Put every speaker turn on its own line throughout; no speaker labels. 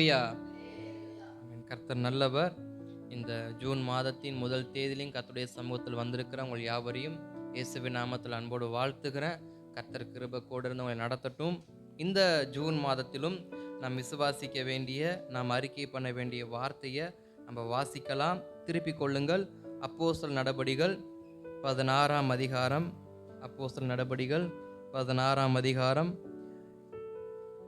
அல்லேலூயா. கர்த்தர் நல்லவர். இந்த ஜூன் மாதத்தின் முதல் தேதியிலும் கர்த்தருடைய சமூகத்தில் வந்திருக்கிற உங்கள் யாவரையும் இயேசுவின் நாமத்தில் அன்போடு வாழ்த்துகிறேன். கர்த்தர் கிருபை கூட இருந்து உங்களை நடத்தட்டும். இந்த ஜூன் மாதத்திலும் நாம் விசுவாசிக்க வேண்டிய, நாம் அறிக்கை பண்ண வேண்டிய வார்த்தையை நம்ம வாசிக்கலாம். திருப்பிக் கொள்ளுங்கள். அப்போஸ்தலர் நடபடிகள் 16ஆம் அதிகாரம். அப்போஸ்தலர் நடபடிகள் 16ஆம் அதிகாரம்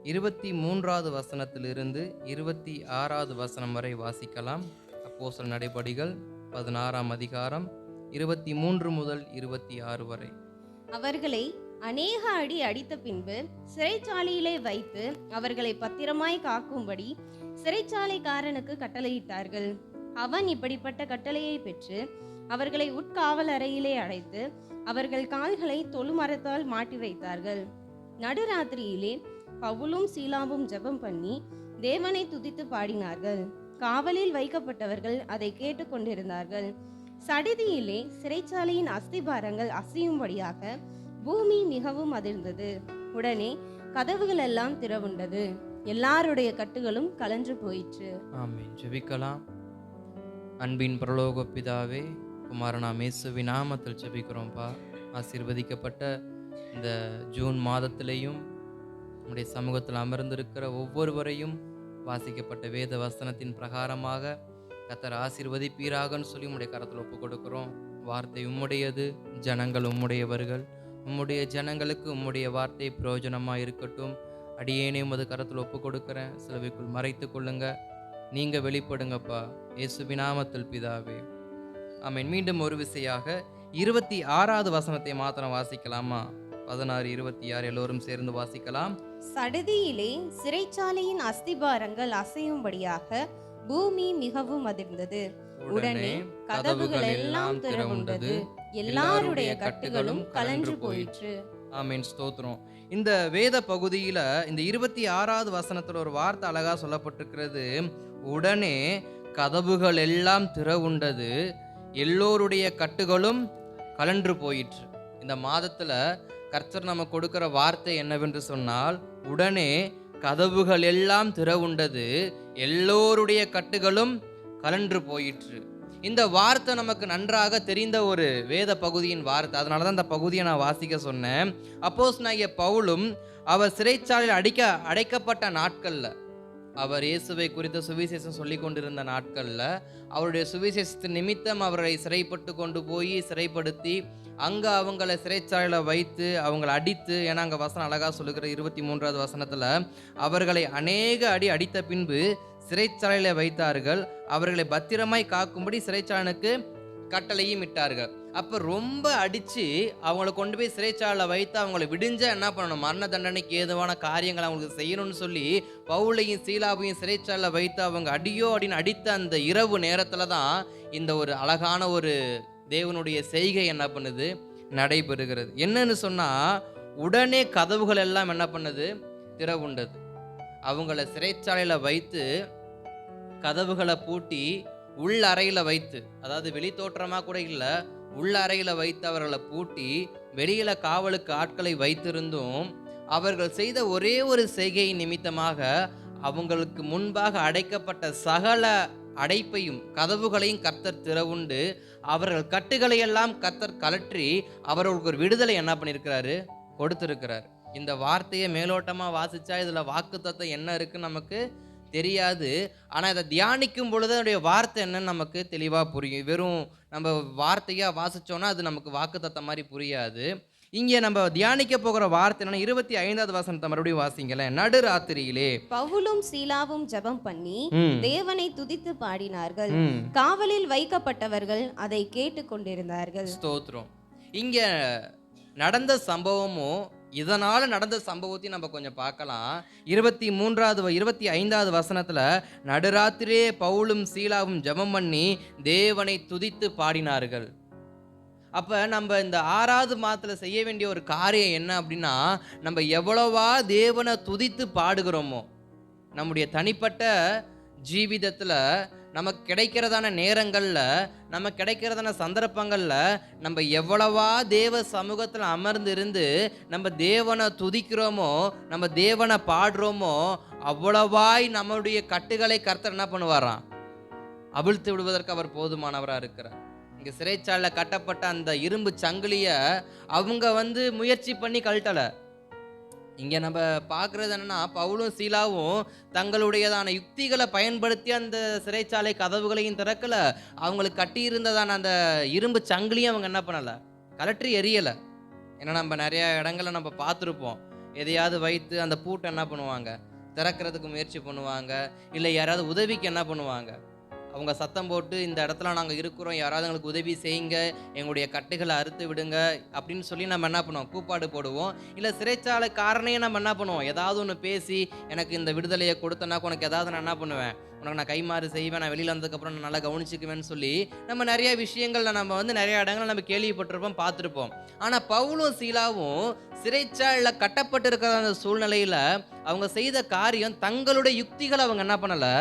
23வது வசனத்திலிருந்து 26வது வசனம் வரை வாசிக்கலாம். அப்போஸ்தலர் நடபடிகள் 16ஆம் அதிகாரம் 23 முதல் 26 வரை.
அவர்களை அநேக அடி அடித்த பின்பு சிறைச்சாலையிலே வைத்து அவர்களை பத்திரமாய் காக்கும்படி சிறைச்சாலைக்காரனுக்கு கட்டளையிட்டார்கள். அவன் இப்படிப்பட்ட கட்டளையை பெற்று அவர்களை உட்காவல் அறையிலே அடைத்து அவர்கள் கால்களை தொழுமரத்தால் மாட்டி வைத்தார்கள். நடுராத்திரியிலே பவுலும் சீலாவும் ஜெபம் பண்ணி தேவனை துதித்து பாடினார்கள். காவலில் வைக்கப்பட்டவர்கள் அதை கேட்டுக்கொண்டிருந்தார்கள். சடிதியிலே சிறைச்சாலையின் அஸ்திபாரங்கள் அசையும்படியாக பூமி மிகவும் அதிர்ந்தது. உடனே கதவுகள் எல்லாம் திறவுண்டது. எல்லாருடைய கட்டுகளும் கலன்று போயிற்று.
ஆமென். ஜெபிக்கலாம். அன்பின் பரலோக பிதாவே, குமாரனாம் இயேசுவின் நாமத்தில் ஜெபிக்கிறோம்ப்பா. ஆசீர்வதிக்கப்பட்ட இந்த ஜூன் மாதத்திலேயும் நம்முடைய சமூகத்தில் அமர்ந்திருக்கிற ஒவ்வொருவரையும் வாசிக்கப்பட்ட வேத வசனத்தின் பிரகாரமாக கர்த்தர் ஆசீர்வதிப்பீராகன்னு சொல்லி உம்முடைய கரத்தில் ஒப்பு கொடுக்கிறோம். வார்த்தை உம்முடையது, ஜனங்கள் உம்முடையவர்கள். உம்முடைய ஜனங்களுக்கு உம்முடைய வார்த்தை பிரயோஜனமாக இருக்கட்டும். அடியேனே உமது கரத்தில் ஒப்பு கொடுக்குறேன். சிலுவைக்குள் மறைத்து கொள்ளுங்க. நீங்கள் வெளிப்படுங்கப்பா, இயேசுவின் நாமத்தில் பிதாவே. ஆமென். மீண்டும் ஒரு விசையாக 26வது வசனத்தை மாத்திரம் வாசிக்கலாமா? 16, 26 எல்லோரும் சேர்ந்து வாசிக்கலாம்.
சடுதியிலே சிறைச்சாலையின் அஸ்திபாரங்கள் அசையும்படியாக பூமி மிகவும் அதிர்ந்தது. உடனே கதவுகள் எல்லாம் திறவுண்டது. எல்லாருடைய கட்டுகளும் கலன்று போயிற்று.
ஆமென். ஸ்தோத்திரம். இந்த வேத பகுதியில இந்த 26வது வசனத்துல ஒரு வார்த்தை அழகா சொல்லப்பட்டிருக்கிறது. உடனே கதவுகள் எல்லாம் திறவுண்டது, எல்லோருடைய கட்டுகளும் கலன்று போயிற்று. இந்த மாதத்துல கர்த்தர் நம்ம கொடுக்கிற வார்த்தை என்னவென்று சொன்னால், உடனே கதவுகள் எல்லாம் திறவுண்டது, எல்லோருடைய கட்டுகளும் கலன்று போயிற்று. இந்த வார்த்தை நமக்கு நன்றாக தெரிந்த ஒரு வேத பகுதியின் வார்த்தை. அதனால தான் இந்த பகுதியை நான் வாசிக்க சொன்னேன். அப்போஸ்தலனாகிய பவுலும் அவர் சிறைச்சாலையில் அடைக்கப்பட்ட நாட்களில், அவர் இயேசுவை குறித்த சுவிசேஷம் சொல்லி கொண்டிருந்த நாட்களில், அவருடைய சுவிசேஷத்தின் நிமித்தம் அவரை சிறைப்பட்டு கொண்டு போய் சிறைப்படுத்தி அங்கே அவங்கள சிறைச்சாலையில் வைத்து அவங்களை அடித்து, ஏன்னா அங்கே வசனம் அழகாக சொல்லுகிற 23வது வசனத்தில், அவர்களை அநேக அடி அடித்த பின்பு சிறைச்சாலையில் வைத்தார்கள். அவர்களை பத்திரமாய் காக்கும்படி சிறைச்சாலனுக்கு கட்டளையும் இட்டார்கள். அப்போ ரொம்ப அடித்து அவங்கள கொண்டு போய் சிறைச்சாலையில் வைத்து அவங்கள விடிஞ்சா என்ன பண்ணணும்? மரண தண்டனைக்கு ஏதுவான காரியங்களை அவங்களுக்கு செய்யணும்னு சொல்லி பவுலையும் சீலாவையும் சிறைச்சாலையில் வைத்து அவங்க அடியோ அப்படின்னு அடித்த அந்த இரவு நேரத்தில் தான் இந்த ஒரு அழகான ஒரு தேவனுடைய செய்கை என்ன பண்ணுது? நடைபெறுகிறது. என்னன்னு சொன்னால், உடனே கதவுகள் எல்லாம் என்ன பண்ணுது? திறவுண்டது. அவங்கள சிறைச்சாலையில் வைத்து கதவுகளை பூட்டி உள்ள அறையில் வைத்து, அதாவது வெளி தோற்றமாக கூட இல்லை, உள்ள அறையில் வைத்து அவர்களை பூட்டி வெளியில காவலுக்கு ஆட்களை வைத்திருந்தும் அவர்கள் செய்த ஒரே ஒரு செய்கை நிமித்தமாக அவங்களுக்கு முன்பாக அடைக்கப்பட்ட சகல அடைப்பையும் கதவுகளையும் கர்த்தர் திறவுண்டு அவர்கள் கட்டுகளை எல்லாம் கர்த்தர் கலற்றி அவர்களுக்கு ஒரு விடுதலை என்ன பண்ணியிருக்கிறாரு? கொடுத்திருக்கிறார். இந்த வார்த்தையை மேலோட்டமாக வாசிச்சா இதில் வாக்குத்தத்தம் என்ன இருக்குன்னு நமக்கு தெரியாது. ஆனால் இதை தியானிக்கும் பொழுது அதனுடைய வார்த்தை என்னன்னு நமக்கு தெளிவாக புரியும். வெறும் நம்ம வார்த்தையாக வாசித்தோன்னா அது நமக்கு வாக்குத்தத்தம் மாதிரி புரியாது. இங்கே நம்ம தியானிக்க போகிற வார்த்தை என்னன்னா, 25வது வசனத்தை மறுபடியும் வாசிங்களேன். நடுராத்திரியிலே
பவுலும் சீலாவும் ஜெபம் பண்ணி தேவனை துதித்து பாடினார்கள். காவலில் வைக்கப்பட்டவர்கள் அதை கேட்டுக்கொண்டிருந்தார்கள்.
ஸ்தோத்திரம். இங்க நடந்த சம்பவமும் இதனால நடந்த சம்பவத்தையும் நம்ம கொஞ்சம் பார்க்கலாம். 25வது வசனத்துல, நடுராத்திரியே பவுலும் சீலாவும் ஜெபம் பண்ணி தேவனை துதித்து பாடினார்கள். அப்போ நம்ம இந்த 6வது மாதத்துல செய்ய வேண்டிய ஒரு காரியம் என்ன அப்படின்னா, நம்ம எவ்வளவா தேவனை துதித்து பாடுகிறோமோ, நம்முடைய தனிப்பட்ட ஜீவிதத்தில் நமக்கு கிடைக்கிறதான நேரங்களில், நமக்கு கிடைக்கிறதான சந்தர்ப்பங்களில் நம்ம எவ்வளவா தேவ சமூகத்தில் அமர்ந்து இருந்து நம்ம தேவனை துதிக்கிறோமோ, நம்ம தேவனை பாடுறோமோ, அவ்வளவாய் நம்முடைய கட்டுகளை கர்த்தர் என்ன பண்ணுவாராம்? அவிழ்த்து விடுவதற்கு அவர் போதுமானவராக இருக்கிறார். இங்க சிறைச்சாலையில் கட்டப்பட்ட அந்த இரும்பு சங்கிலிய அவங்க முயற்சி பண்ணி கழட்டல. இங்க நம்ம பார்க்கறது என்னன்னா, பவுலும் சீலாவும் தங்களுடையதான யுக்திகளை பயன்படுத்தி அந்த சிறைச்சாலை கதவுகளையும் திறக்கல, அவங்களுக்கு கட்டியிருந்ததான அந்த இரும்பு சங்கிலியும் அவங்க என்ன பண்ணல, கலற்றி எரியல. ஏன்னா நம்ம நிறைய இடங்களை நம்ம பார்த்துருப்போம், எதையாவது வைத்து அந்த பூட்டை என்ன பண்ணுவாங்க, திறக்கிறதுக்கு முயற்சி பண்ணுவாங்க, இல்லை யாராவது உதவிக்கு என்ன பண்ணுவாங்க, அவங்க சத்தம் போட்டு இந்த இடத்துல நாங்கள் இருக்கிறோம், யாராவது எங்களுக்கு உதவி செய்யுங்க, எங்களுடைய கட்டுகளை அறுத்து விடுங்க அப்படின்னு சொல்லி நம்ம என்ன பண்ணுவோம், கூப்பாடு போடுவோம். இல்லை சிறைச்சாலை காரணையே நம்ம என்ன பண்ணுவோம், ஏதாவது ஒன்று பேசி எனக்கு இந்த விடுதலையை கொடுத்தனாக்க உனக்கு ஏதாவது நான் என்ன பண்ணுவேன், உனக்கு நான் கைமாறு செய்வேன், நான் வெளியில் வந்ததுக்கப்புறம் நான் நல்லா கவனிச்சுக்குவேன்னு சொல்லி நம்ம நிறைய விஷயங்கள்ல நம்ம நிறைய இடங்கள் நம்ம கேள்விப்பட்டிருப்போம், பார்த்துருப்போம். ஆனால் பவுலும் சீலாவும் சிறைச்சாலையில் கட்டப்பட்டு இருக்கிற அந்த சூழ்நிலையில் அவங்க செய்த காரியம் தங்களுடைய யுக்திகளை அவங்க என்ன பண்ணலை,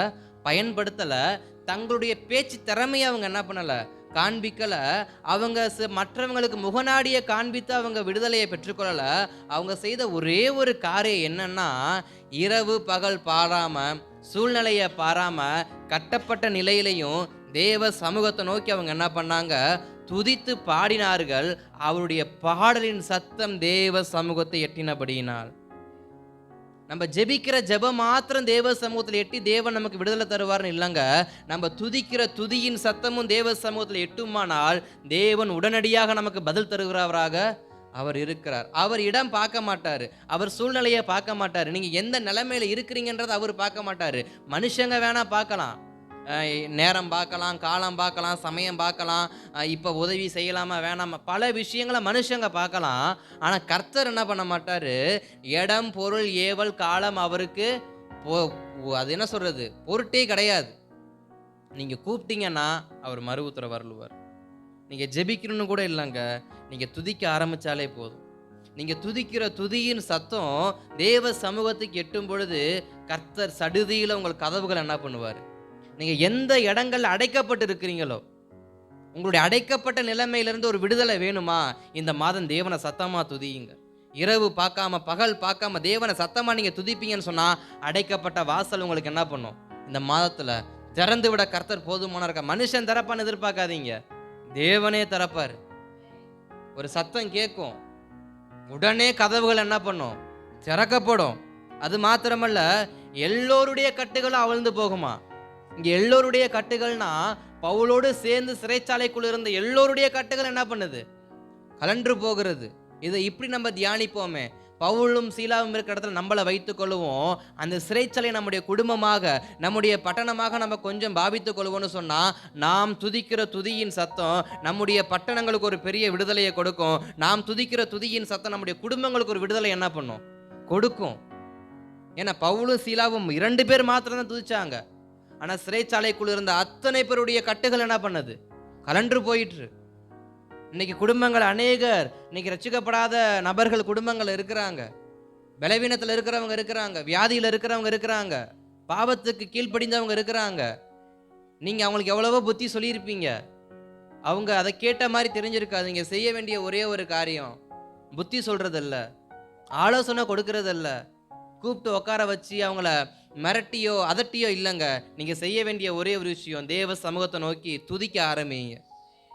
பயன்படுத்தலை. தங்களுடைய பேச்சு திறமையை அவங்க என்ன பண்ணலை, காண்பிக்கல. அவங்க மற்றவங்களுக்கு முகநாடியை காண்பித்து அவங்க விடுதலையை பெற்றுக்கொள்ளல. அவங்க செய்த ஒரே ஒரு காரியம் என்னன்னா, இரவு பகல் பாராம, சூழ்நிலையை பாராம, கட்டப்பட்ட நிலையிலையும் தேவ சமூகத்தை நோக்கி அவங்க என்ன பண்ணாங்க, துதித்து பாடினார்கள். அவருடைய பாடலின் சத்தம் தேவ சமூகத்தை எட்டினபடியினால். நம்ம ஜெபிக்கிற ஜெபம் மாத்திரம் தேவ சமூகத்தில் எட்டி தேவன் நமக்கு விடுதலை தருவார்னு இல்லைங்க. நம்ம துதிக்கிற துதியின் சத்தமும் தேவ சமூகத்தில் எட்டுமானால் தேவன் உடனடியாக நமக்கு பதில் தருகிறவராக அவர் இருக்கிறார். அவர் இடம் பார்க்க மாட்டார், அவர் சூழ்நிலையை பார்க்க மாட்டார், நீங்கள் எந்த நிலைமையில இருக்கிறீங்கன்றதை அவர் பார்க்க மாட்டார். மனுஷங்க வேணா பார்க்கலாம், நேரம் பார்க்கலாம், காலம் பார்க்கலாம், சமயம் பார்க்கலாம், இப்போ உதவி செய்யலாமா வேணாமா, பல விஷயங்களை மனுஷங்க பார்க்கலாம். ஆனால் கர்த்தர் என்ன பண்ண மாட்டார், இடம் பொருள் ஏவல் காலம் அவருக்கு அது என்ன சொல்றது, பொருட்டே கிடையாது. நீங்கள் கூப்பிட்டீங்கன்னா அவர் மறு உத்தரவு வரலுவார். நீங்கள் ஜெபிக்கணும்னு கூட இல்லைங்க, நீங்கள் துதிக்க ஆரம்பித்தாலே போதும். நீங்கள் துதிக்கிற துதியின் சத்தம் தேவ சமூகத்துக்கு எட்டும் பொழுது கர்த்தர் சடுதியில் உங்கள் கதவுகள் என்ன பண்ணுவார். நீங்கள் எந்த இடங்கள்ல அடைக்கப்பட்டு இருக்கிறீங்களோ, உங்களுடைய அடைக்கப்பட்ட நிலைமையிலிருந்து ஒரு விடுதலை வேணுமா, இந்த மாதம் தேவனை சத்தமாக துதியுங்க. இரவு பார்க்காம பகல் பார்க்காம தேவனை சத்தமாக நீங்கள் துதிப்பீங்கன்னு சொன்னால் அடைக்கப்பட்ட வாசல் உங்களுக்கு என்ன பண்ணும், இந்த மாதத்தில் திறந்து விட கர்த்தர் போதுமான இருக்க. மனுஷன் திறப்பான்னு எதிர்பார்க்காதீங்க, தேவனே திறப்பார். ஒரு சத்தம் கேட்கும், உடனே கதவுகள் என்ன பண்ணும், திறக்கப்படும். அது மாத்திரமல்ல, எல்லோருடைய கட்டுகளும் அவிழ்ந்து போகுமா. இங்கே எல்லோருடைய கட்டுகள்னா பவுலோடு சேர்ந்து சிறைச்சாலைக்குள்ள இருந்த எல்லோருடைய கட்டுகள் என்ன பண்ணுது, கலன்று போகிறது. இதை இப்படி நம்ம தியானிப்போமே, பவுலும் சீலாவும் இருக்கிற இடத்துல நம்மளை வைத்துக் கொள்ளுவோம். அந்த சிறைச்சாலை நம்முடைய குடும்பமாக, நம்முடைய பட்டணமாக நம்ம கொஞ்சம் பாவித்துக் கொள்வோம்னு சொன்னால், நாம் துதிக்கிற துதியின் சத்தம் நம்முடைய பட்டணங்களுக்கு ஒரு பெரிய விடுதலையை கொடுக்கும். நாம் துதிக்கிற துதியின் சத்தம் நம்முடைய குடும்பங்களுக்கு ஒரு விடுதலை என்ன பண்ணும், கொடுக்கும். ஏன்னா பவுலும் சீலாவும் 2 பேர் மாத்திரம் தான் துதிச்சாங்க. ஆனால் சிறைச்சாலைக்குள்ள இருந்த அத்தனை பேருடைய கட்டுகள் என்ன பண்ணது, கலன்று போயிற்று. இன்னைக்கு குடும்பங்கள் அநேகர், இன்னைக்கு ரட்சிக்கப்படாத நபர்கள் குடும்பங்கள் இருக்கிறாங்க, பலவீனத்தில் இருக்கிறவங்க இருக்கிறாங்க, வியாதியில் இருக்கிறவங்க இருக்கிறாங்க, பாவத்துக்கு கீழ்ப்படிந்தவங்க இருக்கிறாங்க. நீங்கள் அவங்களுக்கு எவ்வளவோ புத்தி சொல்லியிருப்பீங்க, அவங்க அதை கேட்ட மாதிரி தெரிஞ்சிருக்காது. நீங்கள் செய்ய வேண்டிய ஒரே ஒரு காரியம் புத்தி சொல்றதில்ல, ஆலோசனை கொடுக்கறதில்ல, கூப்பிட்டு உட்கார வச்சு அவங்கள மிரட்டியோ அதட்டியோ இல்லைங்க. நீங்கள் செய்ய வேண்டிய ஒரே ஒரு விஷயம், தேவ சமூகத்தை நோக்கி துதிக்க ஆரம்பிங்க,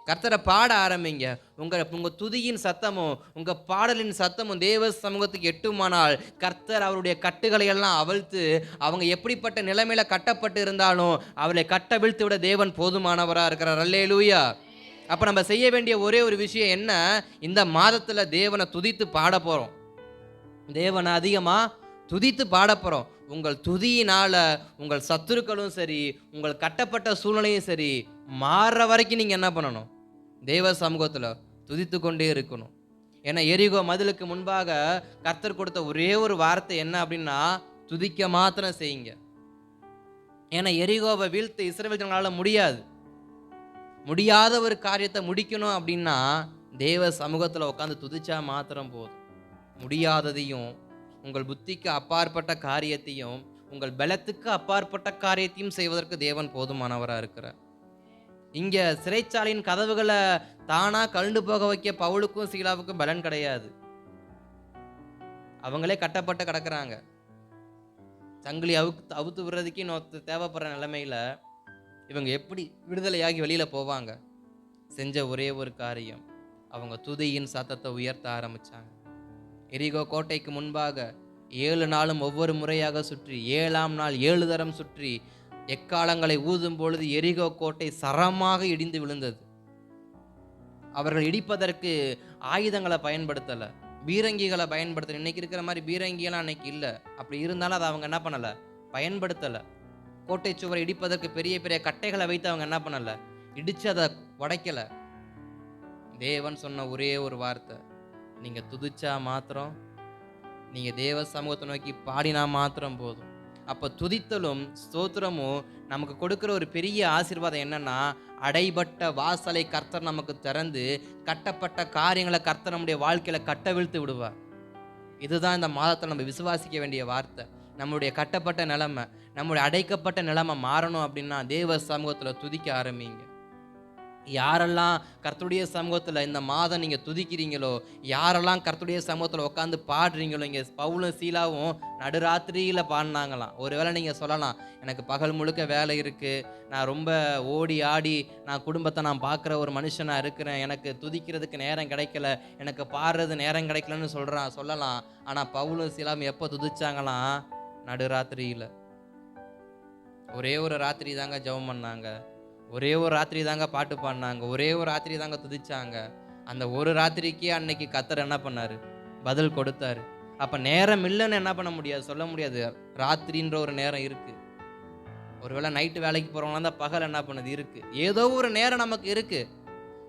கர்த்தரை பாட ஆரம்பிங்க. உங்கள் துதியின் சத்தமும் உங்கள் பாடலின் சத்தமும் தேவ சமூகத்துக்கு எட்டுமானால் கர்த்தர் அவருடைய கட்டுகளை எல்லாம் அவிழ்த்து, அவங்க எப்படிப்பட்ட நிலைமையில கட்டப்பட்டு இருந்தாலும் அவளை கட்டவிழ்த்து விட தேவன் போதுமானவராக இருக்கிறார். அல்லேலூயா. அப்போ நம்ம செய்ய வேண்டிய ஒரே ஒரு விஷயம் என்ன, இந்த மாதத்தில் தேவனை துதித்து பாட போகிறோம், தேவனை அதிகமாக துதித்து பாட போகிறோம். உங்கள் துதியினால உங்கள் சத்துருக்களும் சரி, உங்கள் கட்டப்பட்ட சூழ்நிலையும் சரி மாறுற வரைக்கும் நீங்கள் என்ன பண்ணணும், தேவ சமூகத்தில் துதித்து கொண்டே இருக்கணும். ஏன்னா எரிகோ மதிலுக்கு முன்பாக கர்த்தர் கொடுத்த ஒரே ஒரு வார்த்தை என்ன அப்படின்னா, துதிக்க மாத்திரம் செய்யுங்க. ஏன்னா எரிகோவை வீழ்த்த இஸ்ரவேல் ஜனங்களால முடியாத ஒரு காரியத்தை முடிக்கணும் அப்படின்னா தேவ சமூகத்தில் உட்காந்து துதிச்சா மாத்திரம் போதும். முடியாததையும், உங்கள் புத்திக்கு அப்பாற்பட்ட காரியத்தையும், உங்கள் பலத்துக்கு அப்பாற்பட்ட காரியத்தையும் செய்வதற்கு தேவன் போதுமானவராக இருக்கிறார். இங்க சிறைச்சாலையின் கதவுகளை தானா கலந்து போக வைக்க பவுலுக்கும் சீலாவுக்கும் பலன் கிடையாது. அவங்களே கட்டப்பட்டு கிடக்குறாங்க. சங்கிலி அவுத்து விடுறதுக்கே இன்னொரு தேவைப்படுற நிலைமையில இவங்க எப்படி விடுதலையாகி வெளியில போவாங்க? செஞ்ச ஒரே ஒரு காரியம், அவங்க துதியின் சத்தத்தை உயர்த்த ஆரம்பிச்சாங்க. எரிகோ கோட்டைக்கு முன்பாக 7 நாளும் ஒவ்வொரு முறையாக சுற்றி 7ஆம் நாள் 7 தரம் சுற்றி எக்காலங்களை ஊதும் பொழுது எரிகோ கோட்டை சரமாக இடிந்து விழுந்தது. அவர்கள் இடிப்பதற்கு ஆயுதங்களை பயன்படுத்தலை, பீரங்கிகளை பயன்படுத்தலை. இன்னைக்கு இருக்கிற மாதிரி பீரங்கியெல்லாம் அன்னைக்கு இல்லை. அப்படி இருந்தாலும் அதை அவங்க என்ன பண்ணலை, பயன்படுத்தலை. கோட்டை சுவரை இடிப்பதற்கு பெரிய பெரிய கட்டைகளை வைத்து அவங்க என்ன பண்ணலை, இடித்து அதை உடைக்கலை. தேவன் சொன்ன ஒரே ஒரு வார்த்தை, நீங்கள் துதிச்சா மாத்திரம், நீங்கள் தேவ சமூகத்தை நோக்கி பாடினா மாத்திரம் போதும். அப்போ துதித்தலும் ஸ்தோத்திரமும் நமக்கு கொடுக்குற ஒரு பெரிய ஆசீர்வாதம் என்னன்னா, அடைபட்ட வாசலை கர்த்தர் நமக்கு திறந்து கட்டப்பட்ட காரியங்களை கர்த்தர் நம்முடைய வாழ்க்கையில் கட்டவிழ்த்து விடுவார். இதுதான் இந்த மாதத்தில் நம்ம விசுவாசிக்க வேண்டிய வார்த்தை. நம்முடைய கட்டப்பட்ட நிலைமை, நம்முடைய அடைக்கப்பட்ட நிலைமை மாறணும் அப்படின்னா தேவ சமூகத்தில் துதிக்க ஆரம்பிங்க. யாரெல்லாம் கர்த்தருடைய சமூகத்தில் இந்த மாதம் நீங்கள் துதிக்கிறீங்களோ, யாரெல்லாம் கர்த்தருடைய சமூகத்தில் உட்காந்து பாடுறீங்களோ, இங்கே பவுலும் சீலாவும் நடுராத்திரியில் பாடினாங்களாம். ஒருவேளை நீங்கள் சொல்லலாம், எனக்கு பகல் முழுக்க வேலை இருக்குது, நான் ரொம்ப ஓடி ஆடி நான் குடும்பத்தை நான் பார்க்குற ஒரு மனுஷனாக இருக்கிறேன், எனக்கு துதிக்கிறதுக்கு நேரம் கிடைக்கல, எனக்கு பாடுறது நேரம் கிடைக்கலன்னு சொல்லலாம். ஆனால் பவுலும் சீலாவும் எப்போ துதிச்சாங்களாம்? நடுராத்திரியில். ஒரே ஒரு ராத்திரி தாங்க ஜெபம் பண்ணாங்க, ஒரே ஒரு ராத்திரி தாங்க பாட்டு பாடினாங்க, ஒரே ஒரு ராத்திரி தாங்க துதிச்சாங்க. அந்த ஒரு ராத்திரிக்கே அன்னைக்கு கர்த்தர் என்ன பண்ணாரு, பதில் கொடுத்தாரு. அப்ப நேரம் இல்லைன்னு என்ன பண்ண முடியாது, சொல்ல முடியாது. ராத்திரின்ற ஒரு நேரம் இருக்கு. ஒருவேளை நைட்டு வேலைக்கு போறவங்க தான் பகல் என்ன பண்ணுது இருக்கு. ஏதோ ஒரு நேரம் நமக்கு இருக்கு.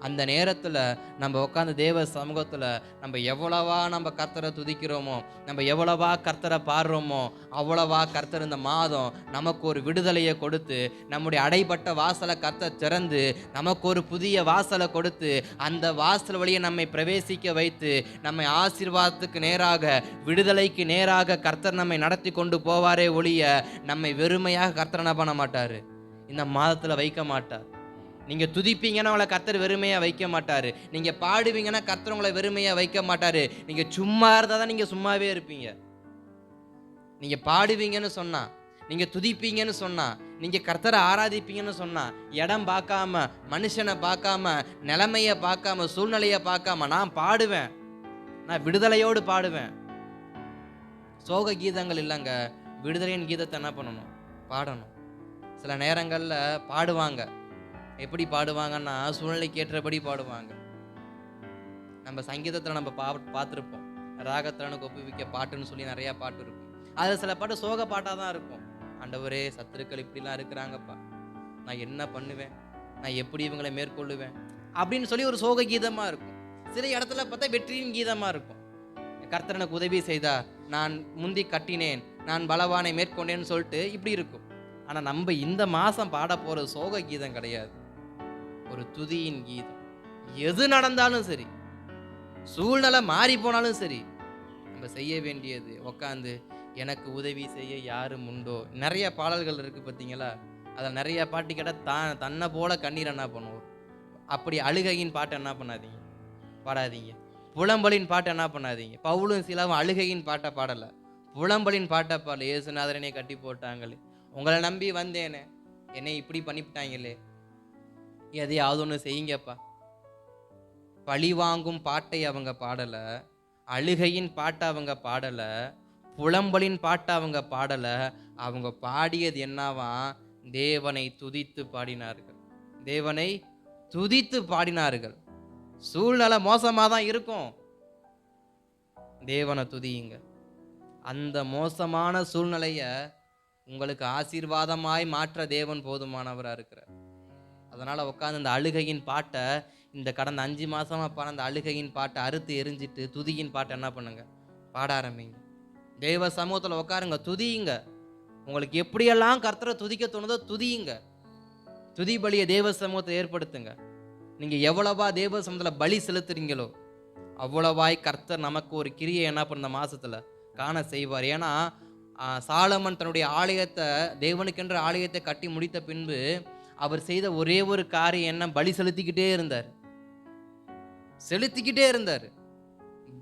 அந்த நேரத்தில் நம்ம உட்காந்து தேவ சமூகத்தில் நம்ம எவ்வளவா நம்ம கர்த்தரை துதிக்கிறோமோ, நம்ம எவ்வளவா கர்த்தரை பாடுறோமோ, அவ்வளவா கர்த்தர் இந்த மாதம் நமக்கு ஒரு விடுதலையை கொடுத்து, நம்முடைய அடைபட்ட வாசலை கர்த்தர் திறந்து நமக்கு ஒரு புதிய வாசலை கொடுத்து, அந்த வாசல் வழியை நம்மை பிரவேசிக்க வைத்து, நம்மை ஆசீர்வாதத்துக்கு நேராக, விடுதலைக்கு நேராக கர்த்தர் நம்மை நடத்தி கொண்டு போவாரே ஒழிய நம்மை வெறுமையாக கர்த்தர் என்ன பண்ண மாட்டார், இந்த மாதத்தில் வைக்க மாட்டார். நீங்கள் துதிப்பீங்கன்னா உங்களை கர்த்தர் வெறுமையாக வைக்க மாட்டார். நீங்கள் பாடுவீங்கன்னா கர்த்தர் உங்களை வெறுமையாக வைக்க மாட்டார். நீங்கள் சும்மா இருந்தால் தான் நீங்கள் சும்மாவே இருப்பீங்க. நீங்கள் பாடுவீங்கன்னு சொன்னா, நீங்கள் துதிப்பீங்கன்னு சொன்னா, நீங்கள் கர்த்தரை ஆராதிப்பீங்கன்னு சொன்னா, இடம் பார்க்காம, மனுஷனை பார்க்காம, நிலைமையை பார்க்காம, சூழ்நிலையை பார்க்காம நான் பாடுவேன், நான் விடுதலையோடு பாடுவேன். சோக கீதங்கள் இல்லைங்க, விடுதலையின் கீதத்தை என்ன பண்ணணும், பாடணும். சில நேரங்களில் பாடுவாங்க, எப்படி பாடுவாங்கன்னா சூழ்நிலைக்கு ஏற்றபடி பாடுவாங்க. நம்ம சங்கீதத்தில் நம்ம பார்த்துருப்போம், ராகத்திறனுக்கு ஒப்புவிக்க பாட்டுன்னு சொல்லி நிறையா பாட்டு இருக்கும். அதில் சில பாட்டு சோக பாட்டாக தான் இருக்கும். ஆண்டவரே, சத்துருக்கள் இப்படிலாம் இருக்கிறாங்கப்பா, நான் என்ன பண்ணுவேன், நான் எப்படி இவங்களை மேற்கொள்ளுவேன் அப்படின்னு சொல்லி ஒரு சோக கீதமாக இருக்கும். சில இடத்துல பார்த்தா வெற்றியின் கீதமாக இருக்கும். கர்த்தர் உதவி செய்தா, நான் முந்தி கட்டினேன், நான் பலவானை மேற்கொண்டேன்னு சொல்லிட்டு இப்படி இருக்கும். ஆனால் நம்ம இந்த மாதம் பாட போகிற சோக கீதம் கிடையாது, ஒரு துதியின் கீதம். எது நடந்தாலும் சரி, சூழ்நிலை மாறி போனாலும் சரி, நம்ம செய்ய வேண்டியது உட்காந்து எனக்கு உதவி செய்ய யாரும் உண்டோ. நிறைய பாடல்கள் இருக்கு பார்த்தீங்களா, அதில் நிறைய பாட்டு கேட்டால் தன்னை போல கண்ணீர் என்ன பண்ணுவோம். அப்படி அழுகையின் பாட்டு என்ன பண்ணாதீங்க, பாடாதீங்க. புலம்பலின் பாட்டு என்ன பண்ணாதீங்க. பவுலும் சீலாவும் அழுகையின் பாட்டை பாடலை, புலம்பலின் பாட்டை பாடல. இயேசுநாதரனே கட்டி போட்டாங்களே, உங்களை நம்பி வந்தேனே, என்னை இப்படி பண்ணிவிட்டாங்களே, எதையாவது ஒன்று செய்யுங்கப்பா. பழி வாங்கும் பாட்டை அவங்க பாடலை, அழுகையின் பாட்டை அவங்க பாடலை, புலம்பலின் பாட்டை அவங்க பாடலை. அவங்க பாடியது என்னவா, தேவனை துதித்து பாடினார்கள், தேவனை துதித்து பாடினார்கள். சூழ்நிலை மோசமாக தான் இருக்கும், தேவனை துதியுங்க. அந்த மோசமான சூழ்நிலையை உங்களுக்கு ஆசீர்வாதமாய் மாற்ற தேவன் போதுமானவராக இருக்கிறார். அதனால் உட்காந்து இந்த அழுகையின் பாட்டை, இந்த கடந்த 5 மாதமாக பாட அந்த அழுகையின் பாட்டை அறுத்து எரிஞ்சிட்டு துதியின் பாட்டை என்ன பண்ணுங்க, பாட ஆரம்பிங்க. தேவ சமூகத்தில் உட்காருங்க, துதியுங்க. உங்களுக்கு எப்படியெல்லாம் கர்த்தரை துதிக்க தோணுதோ துதியுங்க. துதி பலியை தேவ சமூகத்தை ஏற்படுத்துங்க. நீங்கள் எவ்வளவா தேவ சமூகத்தில் பலி செலுத்துறீங்களோ அவ்வளவாய் கர்த்தர் நமக்கு ஒரு கிரியை என்ன பண்ண மாதத்தில் காண செய்வார். ஏன்னா சாலமன் தன்னுடைய ஆலயத்தை, தேவனுக்கென்ற ஆலயத்தை கட்டி முடித்த பின்பு அவர் செய்த ஒரே ஒரு காரியம் என்ன, பலி செலுத்திக்கிட்டே இருந்தார்.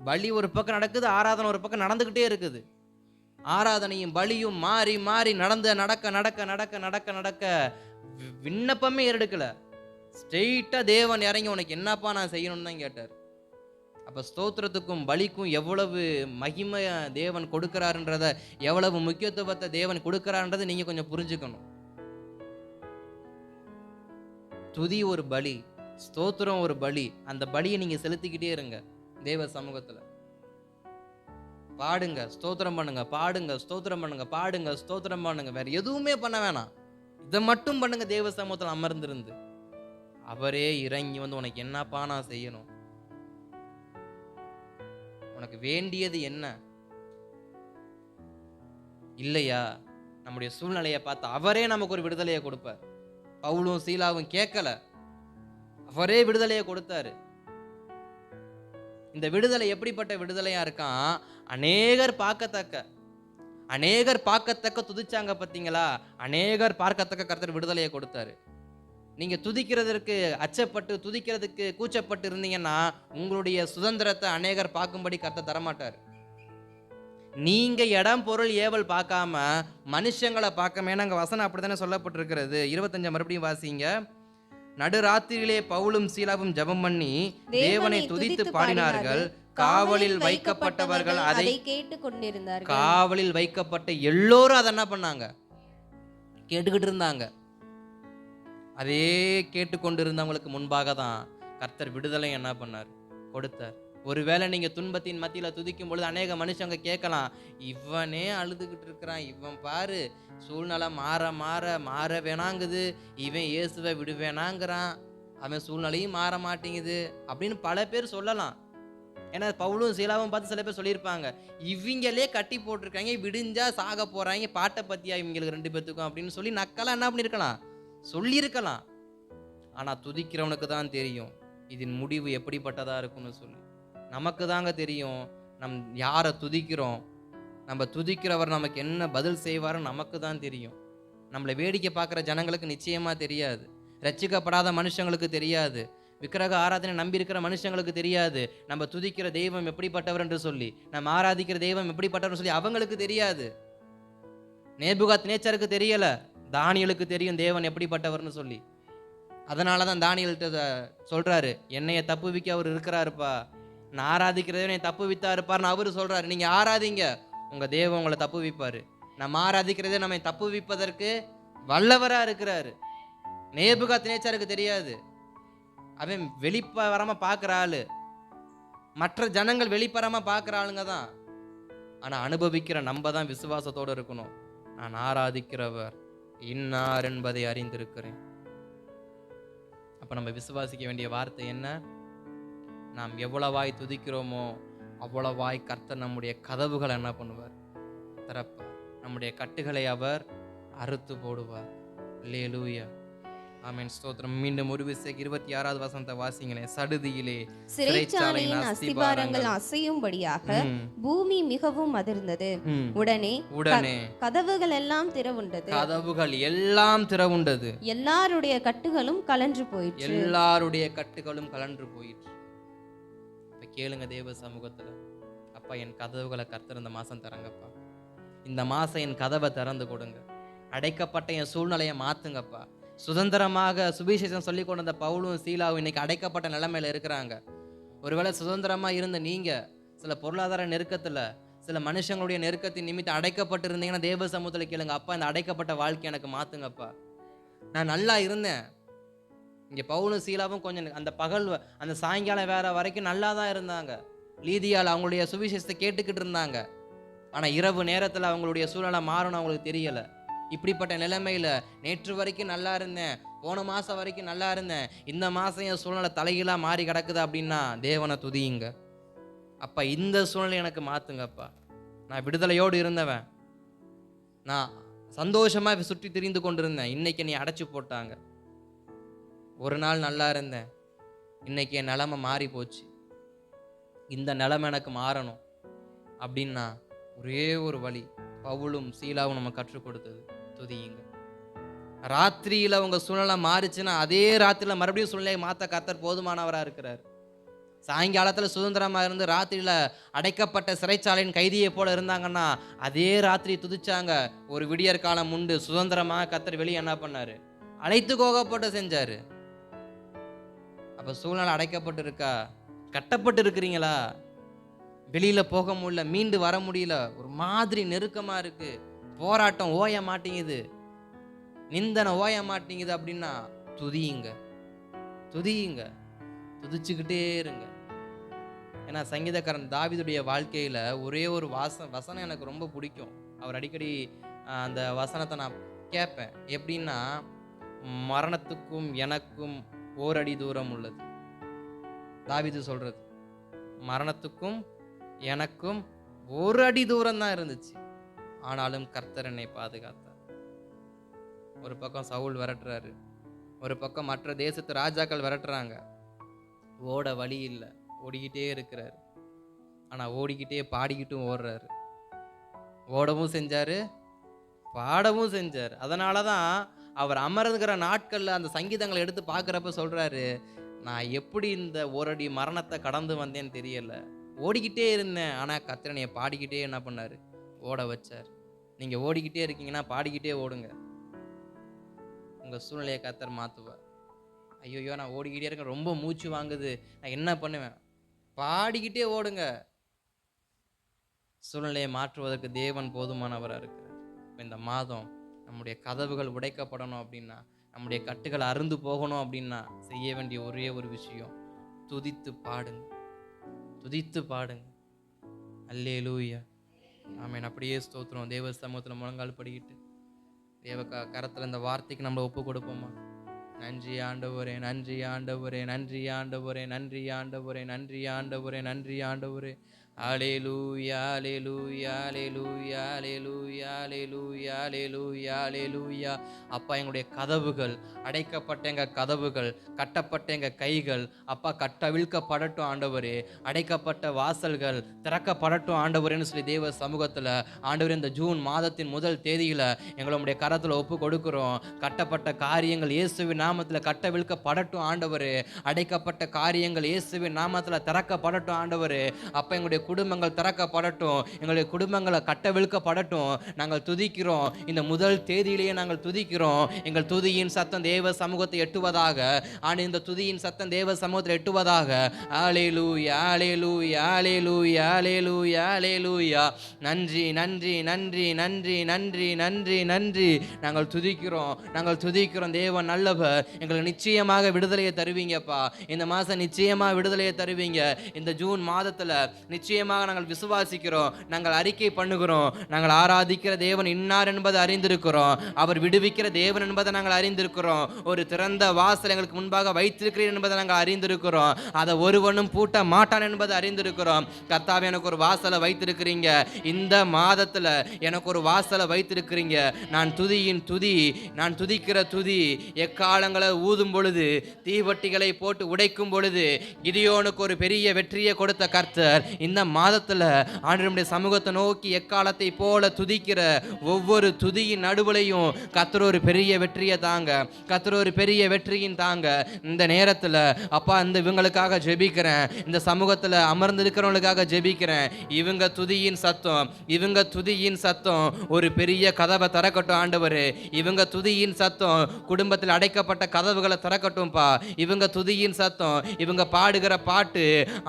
பலி ஒரு பக்கம் நடக்குது, ஆராதனை ஒரு பக்கம் நடந்துக்கிட்டே இருக்குது. ஆராதனையும் பலியும் மாறி மாறி நடக்க விண்ணப்பமே ஏறெடுக்கல. ஸ்ட்ரெயிட்டா தேவன் இறங்கி உனக்கு என்னப்பா நான் செய்யணும்னு தான் கேட்டார். அப்ப ஸ்தோத்திரத்துக்கும் பலிக்கும் எவ்வளவு மகிமை தேவன் கொடுக்கிறாருன்றத, எவ்வளவு முக்கியத்துவத்தை தேவன் கொடுக்கிறாருன்றதை நீங்க கொஞ்சம் புரிஞ்சுக்கணும். துதி ஒரு பலி, ஸ்தோத்திரம் ஒரு பலி. அந்த பலியை நீங்க செலுத்திக்கிட்டே இருங்க. தேவ சமூகத்துல பாடுங்க, ஸ்தோத்திரம் பண்ணுங்க, பாடுங்க, ஸ்தோத்திரம் பண்ணுங்க, பாடுங்க, ஸ்தோத்திரம் பண்ணுங்க. வேற எதுவுமே பண்ண வேணாம், இதை மட்டும் பண்ணுங்க. தேவ சமூகத்தில் அமர்ந்திருந்து அவரே இறங்கி வந்து உனக்கு என்னப்பா நான் செய்யணும், உனக்கு வேண்டியது என்ன இல்லையா, நம்முடைய சூழ்நிலையை பார்த்து அவரே நமக்கு ஒரு விடுதலையை கொடுப்பார். பவுலும் சீலாவும் கேட்கல, அவரே விடுதலையை கொடுத்தாரு. இந்த விடுதலை எப்படிப்பட்ட விடுதலையா இருக்கான்? அநேகர் பார்க்கத்தக்க துதிச்சாங்க பார்த்தீங்களா? அநேகர் பார்க்கத்தக்க கர்த்தர் விடுதலையை கொடுத்தாரு. நீங்க துதிக்கிறதுக்கு அச்சப்பட்டு, துதிக்கிறதுக்கு கூச்சப்பட்டு இருந்தீங்கன்னா உங்களுடைய சுதந்திரத்தை அநேகர் பார்க்கும்படி கர்த்தர் தரமாட்டார். நீங்க இடம் பொருள் ஏவல் பார்க்காம மனுஷங்களை பார்க்காம, ஏன்னா அங்க வசனம் அப்படித்தானே சொல்லப்பட்டிருக்கிறது. 25 மறுபடியும் வாசிங்க. நடுராத்திரியிலே பவுலும் சீலாவும் ஜெபம் பண்ணி தேவனை துதித்து பாடினார்கள். காவலில் வைக்கப்பட்டவர்கள் அதை
கேட்டுக்கொண்டிருந்தார்கள்.
காவலில் வைக்கப்பட்ட எல்லோரும் அதை என்ன பண்ணாங்க? கேட்டுக்கிட்டு இருந்தாங்க. அதே கேட்டுக்கொண்டிருந்தவங்களுக்கு முன்பாக தான் கர்த்தர் விடுதலை என்ன பண்ணார்? கொடுத்தார். ஒருவேளை நீங்க துன்பத்தின் மத்தியில துதிக்கும் பொழுது அநேக மனுஷங்க கேட்கலாம், இவனே அழுதுகிட்டு இருக்கிறான், இவன் பாரு சூழ்நிலை மாற வேணாங்குது, இவன் இயேசுவை விடுவேணாங்கிறான், அவன் சூழ்நிலையும் மாற மாட்டேங்குது அப்படின்னு பல பேர் சொல்லலாம். ஏன்னா பவுலும் சீலாவும் பார்த்து சில பேர் சொல்லியிருப்பாங்க, இவங்களே கட்டி போட்டிருக்காங்க, விடிஞ்சா சாக போறாங்க, பாட்டை பத்தியா இவங்களுக்கு 2 பேத்துக்கும் அப்படின்னு சொல்லி நக்கெல்லாம் என்ன பண்ணியிருக்கலாம், சொல்லியிருக்கலாம். ஆனா துதிக்கிறவனுக்கு தான் தெரியும் இதன் முடிவு எப்படிப்பட்டதா இருக்குன்னு சொல்லி. நமக்கு தாங்க தெரியும் நம் யாரை துதிக்கிறோம், நம்ம துதிக்கிறவர் நமக்கு என்ன பதில் செய்வாருன்னு நமக்கு தான் தெரியும். நம்மளை வேடிக்கை பார்க்குற ஜனங்களுக்கு நிச்சயமா தெரியாது, ரட்சிக்கப்படாத மனுஷங்களுக்கு தெரியாது, விக்கிரக ஆராதனை நம்பி இருக்கிற மனுஷங்களுக்கு தெரியாது நம்ம துதிக்கிற தெய்வம் எப்படிப்பட்டவர் என்று சொல்லி, நம்ம ஆராதிக்கிற தெய்வம் எப்படிப்பட்டவர் சொல்லி அவங்களுக்கு தெரியாது. நேபுகாத் நேச்சருக்கு தெரியல, தானியலுக்கு தெரியும் தேவன் எப்படிப்பட்டவர்னு சொல்லி. அதனால தான் தானியல்கிட்ட சொல்றாரு, என்னைய தப்புவிக்க அவர் இருக்கிறாருப்பா, நான் ஆராதிக்கிறதே என்னை தப்பு வித்தா இருப்பார்னு அவரு சொல்றாரு. நீங்க ஆராதிங்க, உங்க தேவன் உங்களை தப்பு விப்பாரு. நம்ம ஆராதிக்கிறதே நம்ம தப்பு விப்பதற்கு வல்லவரா இருக்கிறாரு. நேபுகாத் நேச்சருக்கு தெரியாது, அவன் வெளிப்பரமா பார்க்குற ஆளு, மற்ற ஜனங்கள் வெளிப்பரமா பார்க்குற ஆளுங்க தான். ஆனா அனுபவிக்கிற நம்ம தான் விசுவாசத்தோடு இருக்கணும். நான் ஆராதிக்கிறவர் இன்னார் என்பதை அறிந்திருக்கிறேன். அப்ப நம்ம விசுவாசிக்க வேண்டிய வார்த்தை என்ன? நாம் எவ்வளவாய் துதிக்கிறோமோ அவ்வளவாய் கர்த்தர் நம்முடைய கதவுகளை என்ன பண்ணுவார்? திறப்பார். நம்முடைய கட்டுகளை அவர் அறுத்து போடுவார். அல்லேலூயா, ஆமென், ஸ்தோத்திரம். மீண்டும் ஒரு விசை 26வது வசனத்தை வாசிங்களேன். சடுதியிலே
சிறைச்சாலையின் அஸ்திபாரங்கள் அசையும்படியாக பூமி மிகவும் அதிர்ந்தது. உடனே கதவுகள் எல்லாம் திறவுண்டது. எல்லாருடைய கட்டுகளும் கலன்று போயிற்று.
கேளுங்க தேவ சமூகத்துல, அப்பா என் கதவுகளை கர்த்தர் இந்த மாசம் திறங்கப்பா, இந்த மாசம் என் கதவை திறந்து கொடுங்க, அடைக்கப்பட்ட என் சூழ்நிலையை மாத்துங்கப்பா. சுதந்திரமாக சுவிசேஷம் சொல்லி கொண்டு வந்த பவுலும் சீலாவும் இன்னைக்கு அடைக்கப்பட்ட நிலைமையில இருக்கிறாங்க. ஒருவேளை சுதந்திரமா இருந்த நீங்க சில பொருளாதார நெருக்கத்துல, சில மனுஷங்களுடைய நெருக்கத்தின் நிமித்தம் அடைக்கப்பட்டு இருந்தீங்கன்னா தேவ சமூகத்துல கேளுங்க, அப்பா இந்த அடைக்கப்பட்ட வாழ்க்கை எனக்கு மாத்துங்கப்பா. நான் நல்லா இருந்தேன், இங்கே பவுலும் சீலாவும் கொஞ்சம் அந்த பகல் அந்த சாயங்காலம் வேற வரைக்கும் நல்லா தான் இருந்தாங்க. லீதியால் அவங்களுடைய சுவிசேஷத்தை கேட்டுக்கிட்டு இருந்தாங்க. ஆனால் இரவு நேரத்தில் அவங்களுடைய சூழ்நிலை மாறணும் அவங்களுக்கு தெரியலை. இப்படிப்பட்ட நிலைமையில் நேற்று வரைக்கும் நல்லா இருந்தேன், போன மாதம் வரைக்கும் நல்லா இருந்தேன், இந்த மாதம் என் சூழ்நிலை தலைகீழாக மாறி கிடக்குது அப்படின்னா தேவனை துதியுங்க. அப்பா இந்த சூழ்நிலை எனக்கு மாற்றுங்கப்பா. நான் விடுதலையோடு இருந்தவன், நான் சந்தோஷமாக சுற்றி திரிந்து கொண்டிருந்தேன், இன்னைக்கு நீ அடைச்சி போட்டாங்க. ஒரு நாள் நல்லா இருந்தேன், இன்னைக்கு என் நிலைமை மாறி போச்சு, இந்த நிலைமை எனக்கு மாறணும் அப்படின்னா ஒரே ஒரு வழி பவுலும் சீலாவும் நம்ம கற்றுக் கொடுத்தது, துதியுங்க. ராத்திரியில் உங்க சூழ்நிலை மாறிச்சுன்னா அதே ராத்திரியில் மறுபடியும் சூழ்நிலையை மாற்ற கர்த்தர் போதுமானவராக இருக்கிறார். சாயங்காலத்தில் சுதந்திரமாக இருந்து ராத்திரியில் அடைக்கப்பட்ட சிறைச்சாலையின் கைதியை போல இருந்தாங்கன்னா அதே ராத்திரி துதிச்சாங்க. ஒரு விடியற் காலம் உண்டு, சுதந்திரமாக கர்த்தர் வெளியே என்ன பண்ணாரு? அழைத்து கோகப்பட்டு செஞ்சாரு. அப்ப சூழ்நிலை அடைக்கப்பட்டு இருக்கா? கட்டப்பட்டு இருக்கிறீங்களா? வெளியில போக முடியல, மீண்டு வர முடியல, ஒரு மாதிரி நெருக்கமா இருக்கு, போராட்டம் ஓய மாட்டேங்குது, நிந்தனை ஓய மாட்டேங்குது அப்படின்னா துதியுங்க, துதியுங்க, துதிச்சுக்கிட்டே இருங்க. ஏன்னா சங்கீதக்காரன் தாவீதுடைய வாழ்க்கையில ஒரே ஒரு வசனம் எனக்கு ரொம்ப பிடிக்கும். அவர் அடிக்கடி அந்த வசனத்தை நான் கேட்பேன். எப்படின்னா, மரணத்துக்கும் எனக்கும் ஓரடி தூரம் உள்ளது. தாவீது சொல்றது, மரணத்துக்கும் எனக்கும் ஒரு அடி தூரம் தான் இருந்துச்சு, ஆனாலும் கர்த்தர் என்னை பாதுகாத்தார். ஒரு பக்கம் சவுல் விரட்டுறாரு, ஒரு பக்கம் மற்ற தேசத்து ராஜாக்கள் விரட்டுறாங்க. ஓட வழி இல்லை, ஓடிக்கிட்டே இருக்கிறாரு. ஆனா ஓடிக்கிட்டே பாடிக்கிட்டும் ஓடுறாரு. ஓடவும் செஞ்சாரு, பாடவும் செஞ்சார். அதனாலதான் அவர் அமர்ந்துக்கிற நாட்கள்ல அந்த சங்கீதங்களை எடுத்து பார்க்குறப்ப சொல்றாரு, நான் எப்படி இந்த ஓரடி மரணத்தை கடந்து வந்தேன்னு தெரியல, ஓடிக்கிட்டே இருந்தேன், ஆனா கர்த்தர் பாடிக்கிட்டே என்ன பண்ணாரு? ஓட வச்சார். நீங்க ஓடிக்கிட்டே இருக்கீங்கன்னா பாடிக்கிட்டே ஓடுங்க, உங்க சூழ்நிலையை கர்த்தர் மாத்துவார். ஐயோ நான் ஓடிக்கிட்டே இருக்கேன், ரொம்ப மூச்சு வாங்குது, நான் என்ன பண்ணுவேன்? பாடிக்கிட்டே ஓடுங்க. சூழ்நிலையை மாற்றுவதற்கு தேவன் போதுமானவராக இருக்கிறார். இந்த மாதம் நம்முடைய கதவுகள் உடைக்கப்படணும் அப்படின்னா, நம்முடைய கட்டுகள் அருந்து போகணும் அப்படின்னா, செய்ய வேண்டிய ஒரே ஒரு விஷயம், துதித்து பாடுங்க, துதித்து பாடுங்க. அல்லேலூயா, ஆமென். அப்படியே ஸ்தோத்திரம். தேவ சமூகத்தில் முழங்கால் படிக்கிட்டு தேவ கரத்தில் இந்த வார்த்தைக்கு நம்ம ஒப்பு கொடுப்போமா? நன்றி ஆண்டவரே, நன்றி ஆண்டவரே, நன்றி ஆண்டவரே, நன்றி ஆண்டவரே, நன்றி ஆண்டவரே, நன்றி ஆண்டவரே. அல்லேலூயா, அல்லேலூயா, அல்லேலூயா, அல்லேலூயா, அல்லேலூயா, அல்லேலூயா, அல்லேலூயா. அப்பா, எங்களுடைய கதவுகள், அடைக்கப்பட்ட எங்க கதவுகள், கட்டப்பட்ட எங்க கைகள் அப்பா கட்டவிழ்க்கப்படட்டும் ஆண்டவரே. அடைக்கப்பட்ட வாசல்கள் திறக்கப்படட்டும் ஆண்டவரேன்னு சொல்லி தேவ சமூகத்தில் ஆண்டவரே, இந்த ஜூன் மாதத்தின் முதல் தேதியில் எங்களுடைய கரத்தில் ஒப்பு கொடுக்கிறோம். கட்டப்பட்ட காரியங்கள் இயேசுவின் நாமத்தில் கட்டவிழ்க்கப்படட்டும் ஆண்டவரே. அடைக்கப்பட்ட காரியங்கள் இயேசுவின் நாமத்தில் திறக்கப்படட்டும் ஆண்டவரே. அப்பா, எங்களுடைய குடும்பங்கள் திறக்கப்படட்டும், எங்களுடைய குடும்பங்களை கட்டவிழ்க்கப்படட்டும். நாங்கள் துதிக்கிறோம், இந்த முதல் தேதியிலேயே நாங்கள் துதிக்கிறோம். எங்கள் துதியின் சத்தம் தேவ சமூகத்தை எட்டுவதாக. இந்த துதியின் சத்தம் தேவ சமூகத்தில் எட்டுவதாக. அல்லேலூயா, அல்லேலூயா, அல்லேலூயா, அல்லேலூயா, அல்லேலூயா. நன்றி, நன்றி, நன்றி, நன்றி, நன்றி, நன்றி, நன்றி. நாங்கள் துதிக்கிறோம், நாங்கள் துதிக்கிறோம். தேவன் நல்லவர். எங்களுக்கு நிச்சயமாக விடுதலையை தருவீங்கப்பா. இந்த மாதம் நிச்சயமாக விடுதலையை தருவீங்க. இந்த ஜூன் மாதத்தில் நிச்சயமாக நாங்கள் விசுவாசிக்கிறோம், நாங்கள் அறிக்கை பண்ணுகிறோம். நாங்கள் ஆராதிக்கிற தேவன் இன்னார் என்பதை அறிந்திருக்கிறோம். அவர் விடுவிக்கிற தேவன் என்பதை நாங்கள் அறிந்திருக்கிறோம். ஒரு திறந்த வாசல் எங்களுக்கு முன்பாக வைத்திருக்கிறீர் என்பதை நாங்கள் அறிந்திருக்கிறோம். அதை ஒருவனும் பூட்ட மாட்டான் என்பதை அறிந்திருக்கிறோம். கர்த்தாவே, எனக்கு ஒரு வாசலை வைத்திருக்கிறீங்க. இந்த மாதத்தில் எனக்கு ஒரு வாசலை வைத்திருக்கிறீங்க. நான் துதியின் துதி, நான் துதிக்கிற துதி எக்காலங்களை ஊதும் பொழுது, தீவட்டிகளை போட்டு உடைக்கும் பொழுது கிதியோனுக்கு ஒரு பெரிய வெற்றியை கொடுத்த கர்த்தர் இந்த மாதத்தில் ஆண்டவருடைய சமூகத்தை நோக்கி எக்காலத்தை போல துதிக்கிற ஒவ்வொரு துதியின் நடுவுலையும் கர்த்தர் ஒரு பெரிய வெற்றியை தாங்க, கர்த்தர் ஒரு பெரிய வெற்றியின் தாங்க. இந்த நேரத்தில் அப்பா, இந்த இவங்களுக்காக ஜெபிக்கிறேன், இந்த சமூகத்தில் அமர்ந்திருக்கிறவங்களுக்காக ஜெபிக்கிறேன். இவங்க துதியின் சத்தம், இவங்க துதியின் சத்தம் ஒரு பெரிய கதவை திறக்கட்டும் ஆண்டவரே. இவங்க துதியின் சத்தம் குடும்பத்தில் அடைக்கப்பட்ட கதவுகளை திறக்கட்டும்பா. இவங்க துதியின் சத்தம், இவங்க பாடுகிற பாட்டு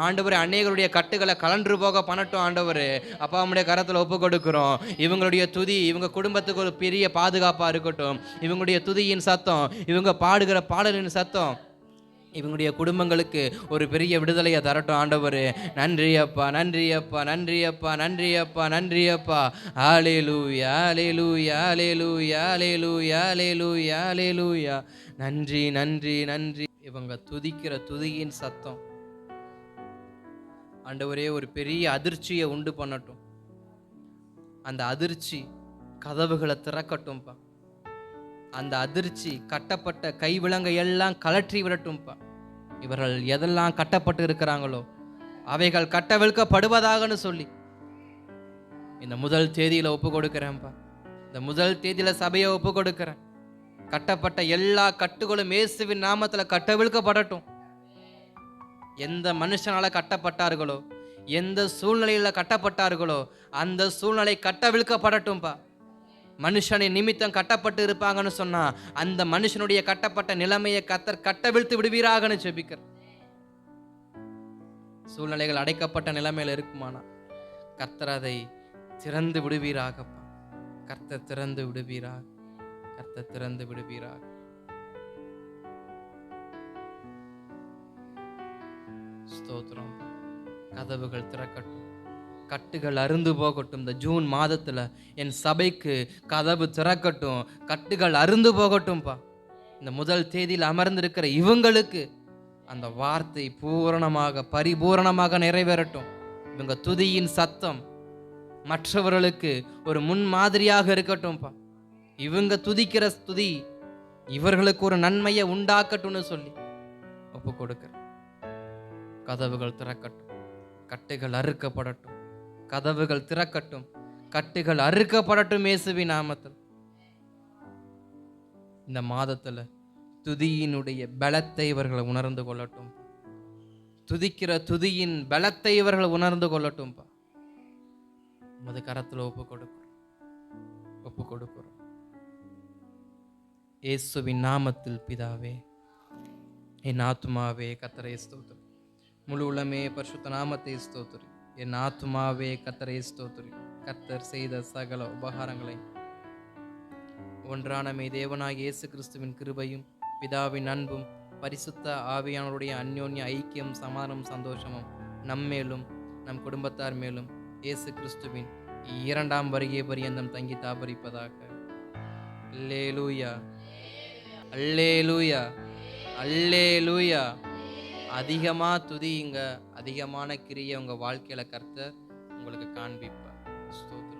ஆண்டவரே அநேகருடைய கட்டுகளை கலன்று போக பண்ணட்டும் ஆண்டவரே. அப்பா, நம்முடைய கரத்தில் ஒப்பு கொடுக்கிறோம். இவங்களுடைய துதி இவங்க குடும்பத்துக்கு ஒரு பெரிய பாதுகாப்பாக இருக்கட்டும். இவங்களுடைய துதியின் சத்தம், இவங்க பாடுகிற பாடலின் சத்தம் இவங்களுடைய குடும்பங்களுக்கு ஒரு பெரிய விடுதலையை தரட்டும் ஆண்டவரே. நன்றி அப்பா, நன்றி அப்பா, நன்றி அப்பா, நன்றி அப்பா, நன்றி அப்பா. அல்லேலூயா, அல்லேலூயா, அல்லேலூயா, அல்லேலூயா, அல்லேலூயா, அல்லேலூயா. நன்றி, நன்றி, நன்றி. இவங்க துதிக்கிற துதியின் சத்தம் ஆண்டவரே ஒரு பெரிய அதிர்ச்சியை உண்டு பண்ணட்டும். அந்த அதிர்ச்சி கதவுகளை திறக்கட்டும்பா. அந்த அதிர்ச்சி கட்டப்பட்ட கைவிலங்கை எல்லாம் கலற்றி விடட்டும்பா. இவர்கள் எதெல்லாம் கட்டப்பட்டு இருக்கிறாங்களோ அவைகள் கட்டவிழ்க்கப்படுவதாகன்னு சொல்லி இந்த முதல் தேதியில ஒப்பு கொடுக்கிறேன்ப்பா. இந்த முதல் தேதியில சபையை ஒப்பு கொடுக்கிறேன். கட்டப்பட்ட எல்லா கட்டுகளும் இயேசுவின் நாமத்துல கட்டவிழ்க்கப்படட்டும். எந்த மனுஷனால கட்டப்பட்டார்களோ, எந்த சூழ்நிலையில கட்டப்பட்டார்களோ, அந்த சூழ்நிலை கட்டவிழ்க்கப்படட்டும்பா. மனுஷனின் நிமித்தம் கட்டப்பட்டு இருப்பாங்கன்னு சொன்னா, அந்த மனுஷனுடைய கட்டப்பட்ட நிலைமையை கர்த்தர் கட்டவிழ்த்து விடுவீராகன்னு ஜெபிக்கிற. சூழ்நிலைகள் அடைக்கப்பட்ட நிலைமையில இருக்குமானா கர்த்தர் அதை திறந்து விடுவீராகப்பா. கர்த்தர் திறந்து விடுவீராக. கர்த்தர் திறந்து விடுவீராக. ஸ்தோத்திரம். கதவுகள் திறக்கட்டும், கட்டுகள் அருந்து போகட்டும். இந்த ஜூன் மாதத்துல என் சபைக்கு கதவு திறக்கட்டும், கட்டுகள் அருந்து போகட்டும்பா. இந்த முதல் தேதியில் அமர்ந்திருக்கிற இவங்களுக்கு அந்த வார்த்தை பூரணமாக பரிபூரணமாக நிறைவேறட்டும். இவங்க துதியின் சத்தம் மற்றவர்களுக்கு ஒரு முன்மாதிரியாக இருக்கட்டும்பா. இவங்க துதிக்கிற துதி இவர்களுக்கு ஒரு நன்மையை உண்டாக்கட்டும்னு சொல்லி ஒப்பு கொடுக்கிற. கதவுகள் திறக்கட்டும், கட்டுகள் அறுக்கப்படட்டும். கதவுகள் திறக்கட்டும், கட்டுகள் அறுக்கப்படட்டும் இயேசுவின் நாமத்தில். இந்த மாதத்துல துதியினுடைய பலத்தை இவர்களை உணர்ந்து கொள்ளட்டும். துதிக்கிற துதியின் பலத்தை இவர்கள் உணர்ந்து கொள்ளட்டும்பா. உமது கரத்துல ஒப்பு கொடுக்கிறோம். இயேசுவின் நாமத்தில் பிதாவே. என் ஆத்துமாவே கர்த்தரை ஸ்தோத்திரி, முழு உள்ளமே பரிசுத்த நாமத்தை ஸ்தோத்திரி. என் ஆத்துமாவே கர்த்தரை ஸ்தோத்திரி. கர்த்தர் செய்த சகல உபகாரங்களை ஒன்றான மெய் தேவனாகிய இயேசு கிறிஸ்துவின் கிருபையும் பிதாவின் அன்பும் பரிசுத்த ஆவியானவருடைய அந்யோன்ய ஐக்கியம் சமாதானம் சந்தோஷமும் நம்மேலும் நம் குடும்பத்தார் மேலும் இயேசு கிறிஸ்துவின் இரண்டாம் வருகை பரியந்தம் தங்கி தாபரிப்பதாக. அல்லேலூயா, அல்லேலூயா, அல்லேலூயா. அதிகமா துதியுங்க, அதிகமான கிரியை உங்க வாழ்க்கையில கர்த்தர் உங்களுக்கு காண்பிப்பார். ஸ்தோத்திரம்.